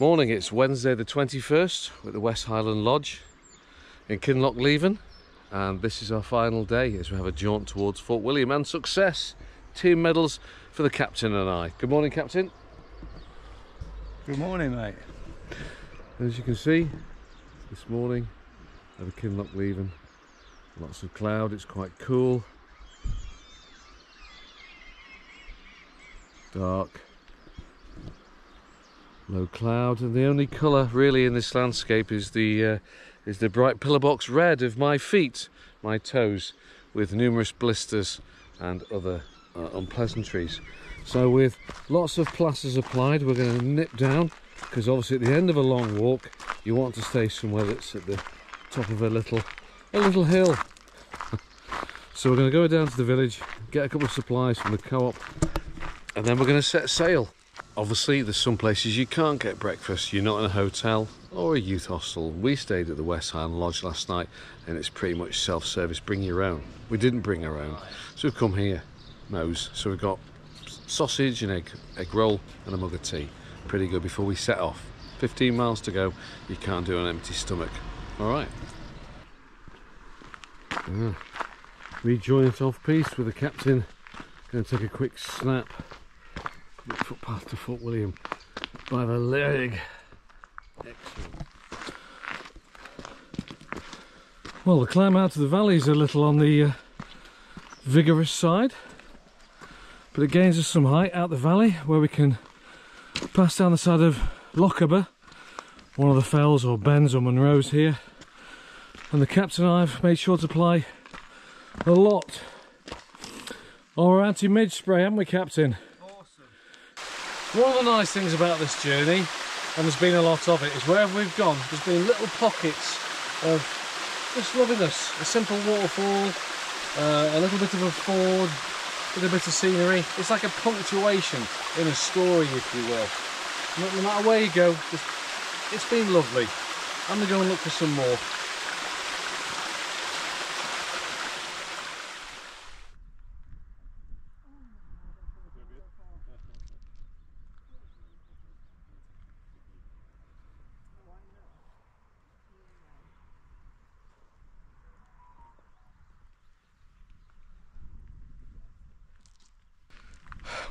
Morning, it's Wednesday the 21st at the West Highland Lodge in Kinlochleven, and this is our final day as we have a jaunt towards Fort William and success. 2 medals for the captain and I. Good morning, Captain. Good morning, mate. As you can see, this morning over Kinlochleven, lots of cloud, it's quite cool. Dark. No cloud, and the only colour really in this landscape is the bright pillowbox red of my feet, my toes, with numerous blisters and other unpleasantries. So with lots of plasters applied, we're going to nip down, because obviously at the end of a long walk you want to stay somewhere that's at the top of a little hill. So we're going to go down to the village, get a couple of supplies from the co-op, and then we're going to set sail. Obviously there's some places you can't get breakfast, you're not in a hotel or a youth hostel. We stayed at the West Highland Lodge last night and it's pretty much self-service, bring your own. We didn't bring our own, so we've come here, Moe's. So we've got sausage and egg roll and a mug of tea. Pretty good before we set off. 15 miles to go, you can't do an empty stomach. Alright. Rejoin it off piste with the captain. Going to take a quick snap. Footpath to Fort William by the leg. Excellent. Well, the climb out to the valley is a little on the vigorous side, but it gains us some height out the valley where we can pass down the side of Lochaber, one of the fells or bends or Munros here, and the captain and I have made sure to apply a lot of our anti-midge spray, haven't we, Captain? One of the nice things about this journey, and there's been a lot of it, is wherever we've gone there's been little pockets of just loveliness. A simple waterfall, a little bit of a ford, with a bit of scenery. It's like a punctuation in a story, if you will. No matter where you go, it's been lovely. I'm going to go and look for some more.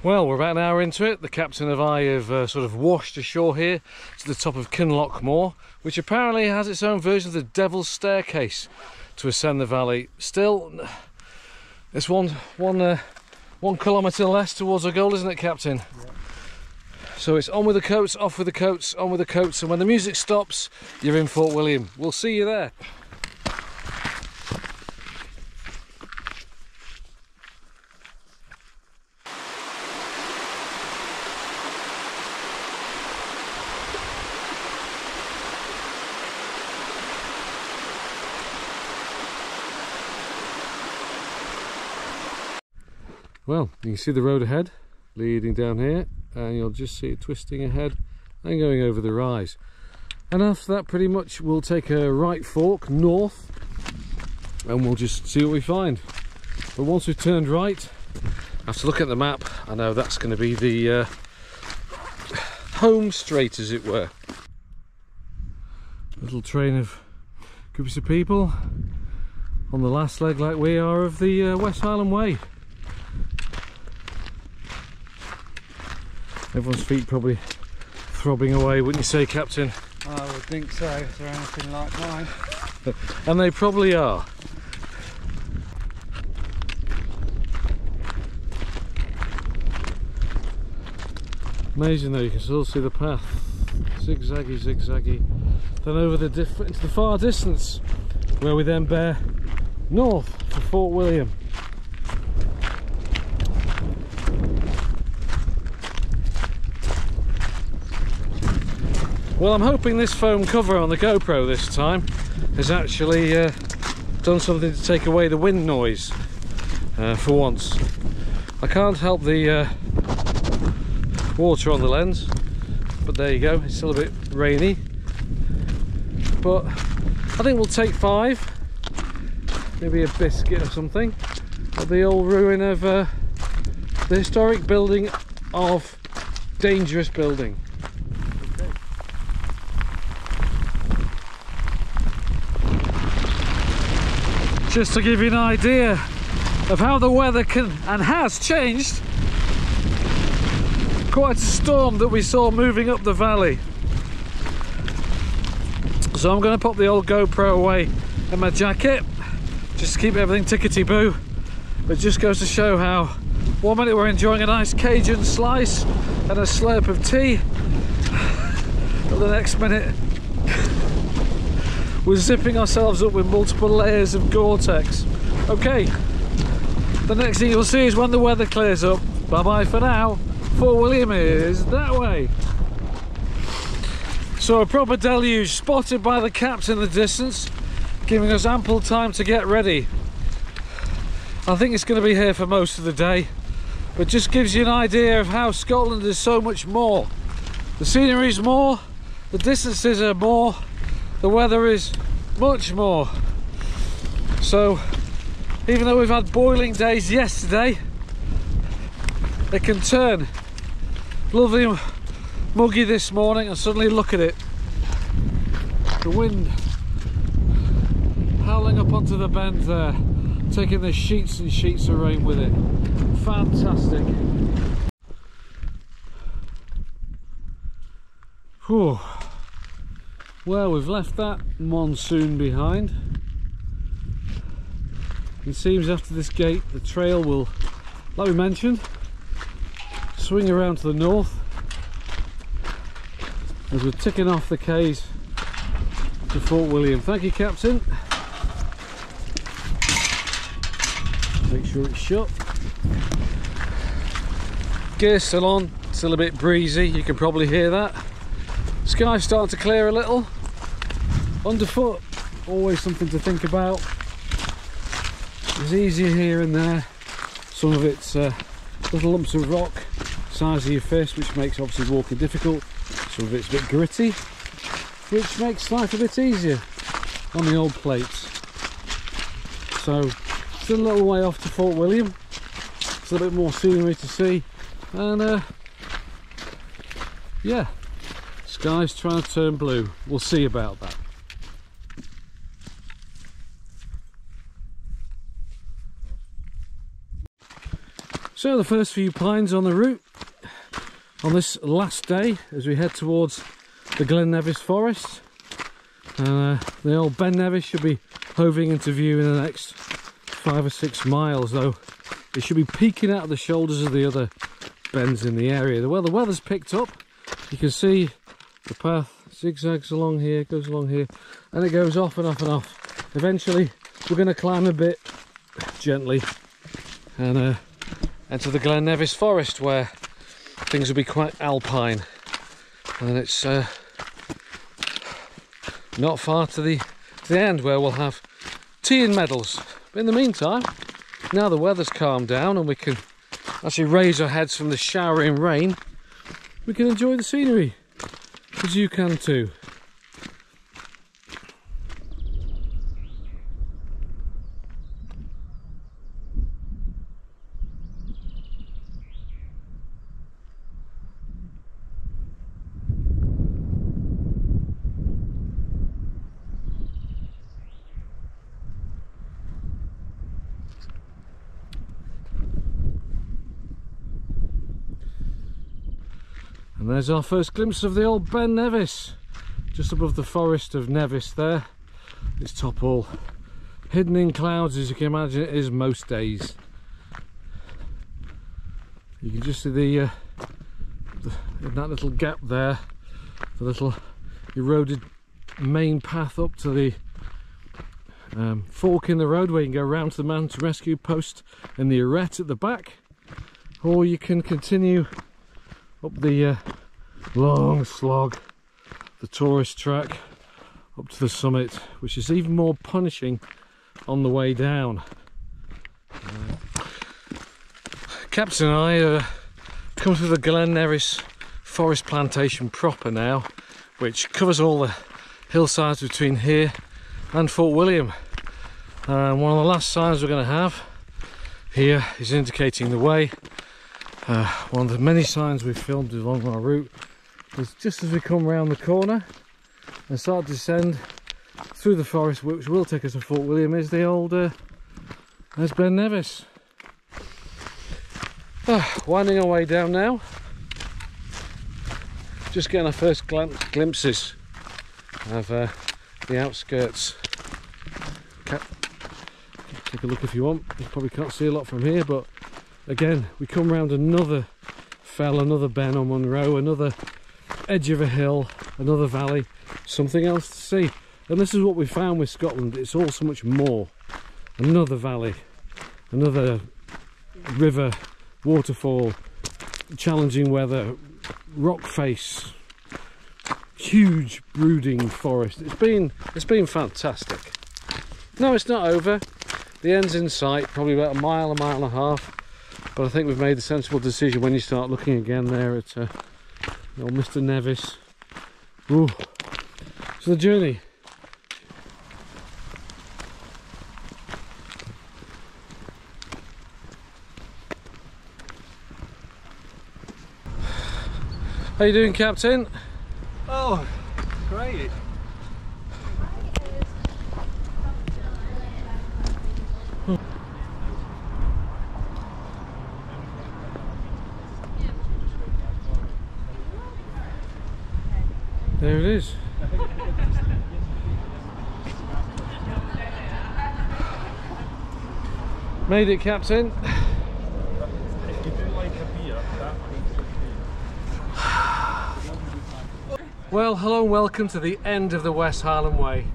Well, we're about an hour into it. The captain and I have sort of washed ashore here to the top of Kinlochleven, which apparently has its own version of the Devil's Staircase to ascend the valley. Still, it's one kilometre less towards our goal, isn't it, Captain? Yeah. So it's on with the coats, off with the coats, on with the coats, and when the music stops, you're in Fort William. We'll see you there. Well, you can see the road ahead leading down here, and you'll just see it twisting ahead and going over the rise. And after that, pretty much we'll take a right fork north and we'll just see what we find. But once we've turned right, I have to look at the map. I know that's going to be the home straight, as it were. A little train of groups of people on the last leg, like we are, of the West Highland Way. Everyone's feet probably throbbing away, wouldn't you say, Captain? I would think so, if they're anything like mine. And they probably are. Amazing though, you can still see the path. Zigzaggy, zigzaggy. Then over into the far distance, where we then bear north for Fort William. Well, I'm hoping this foam cover on the GoPro this time has actually done something to take away the wind noise for once. I can't help the water on the lens, but there you go, it's still a bit rainy. But I think we'll take 5, maybe a biscuit or something, at the old ruin of the historic building of dangerous building. just to give you an idea of how the weather can and has changed. Quite a storm that we saw moving up the valley. So I'm going to pop the old GoPro away in my jacket just to keep everything tickety-boo. It just goes to show how 1 minute we're enjoying a nice Cajun slice and a slurp of tea, but the next minute we're zipping ourselves up with multiple layers of Gore-Tex. Okay, the next thing you'll see is when the weather clears up. Bye bye for now. Fort William is that way. So a proper deluge spotted by the caps in the distance, giving us ample time to get ready. I think it's going to be here for most of the day, but just gives you an idea of how Scotland is so much more. The scenery is more, the distances are more, the weather is much more. So even though we've had boiling days yesterday, it can turn lovely and muggy this morning, and suddenly look at it, the wind howling up onto the bend there, taking the sheets and sheets of rain with it. Fantastic. Whew. Well, we've left that monsoon behind. It seems after this gate the trail will, like we mentioned, swing around to the north as we're ticking off the K's to Fort William. Thank you, Captain. Make sure it's shut. Gear's still on, still a bit breezy, you can probably hear that. Sky's starting to clear a little. Underfoot, always something to think about. It's easier here and there. Some of it's little lumps of rock, size of your fist, which makes obviously walking difficult. Some of it's a bit gritty, which makes life a bit easier on the old plates. So, still a little way off to Fort William. Still a bit more scenery to see, and yeah, sky's trying to turn blue. We'll see about that. So the first few pines on the route on this last day as we head towards the Glen Nevis forest. The old Ben Nevis should be hoving into view in the next 5 or 6 miles, though it should be peeking out of the shoulders of the other bends in the area. Well, the weather's picked up. You can see the path zigzags along here, goes along here, and it goes off and off and off. Eventually we're going to climb a bit gently and enter the Glen Nevis forest, where things will be quite alpine, and it's not far to the end where we'll have tea and medals. But in the meantime, now the weather's calmed down and we can actually raise our heads from the showering rain, we can enjoy the scenery, because you can too. And there's our first glimpse of the old Ben Nevis, just above the forest of Nevis there. Its top all hidden in clouds, as you can imagine it is most days. You can just see in that little gap there, the little eroded main path up to the fork in the road where you can go round to the Mountain Rescue Post and the arete at the back, or you can continue up the long slog, the tourist track, up to the summit, which is even more punishing on the way down. Captain and I come through the Glen Nevis forest plantation proper now, which covers all the hillsides between here and Fort William. One of the last signs we're going to have here is indicating the way. One of the many signs we've filmed along our route is just as we come round the corner and start to descend through the forest, which will take us to Fort William, is the old there's Ben Nevis. Winding our way down now, just getting our first glimpses of the outskirts. Take a look if you want. You probably can't see a lot from here, but again, we come round another fell, another Ben on Munro, another edge of a hill, another valley, something else to see. And this is what we found with Scotland, it's all so much more. Another valley, another river, waterfall, challenging weather, rock face, huge brooding forest. It's been fantastic. No, it's not over. The end's in sight, probably about a mile and a half. But I think we've made the sensible decision when you start looking again there at old Mr. Nevis. Ooh. So the journey. How you doing, Captain? Oh, great. There it is. Made it, Captain. Well, hello and welcome to the end of the West Highland Way.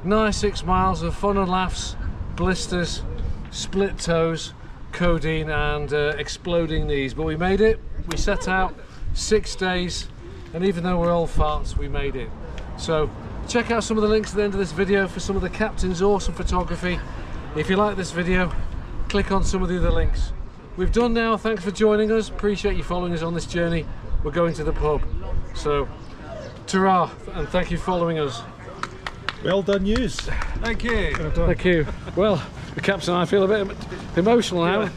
Nice 6 miles of fun and laughs, blisters, split toes, codeine and exploding knees. But we made it. We set out 6 days. And even though we're old farts, we made it. So check out some of the links at the end of this video for some of the Captain's awesome photography. If you like this video, click on some of the other links. We've done now. Thanks for joining us. Appreciate you following us on this journey. We're going to the pub. So ta-ra, and thank you for following us. Well done, news. Thank you. Well done. Thank you. Well, the Captain and I feel a bit emotional now.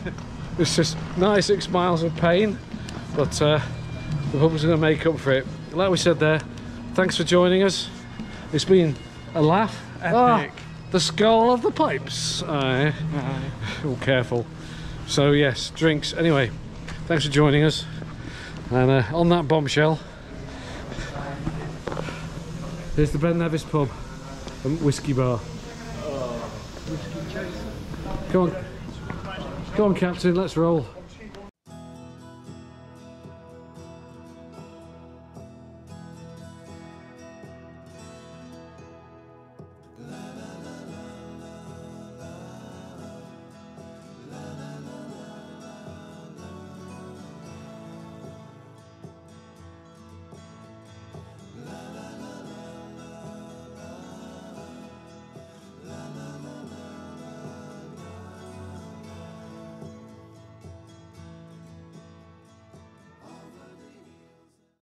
It's just 96 miles of pain, but the pub was going to make up for it. Like we said there, thanks for joining us. It's been a laugh. Epic. The skull of the pipes. Aye. Oh, careful. So yes, drinks. Anyway, thanks for joining us. And on that bombshell, here's the Ben Nevis pub and whiskey bar. Come on, Captain, let's roll.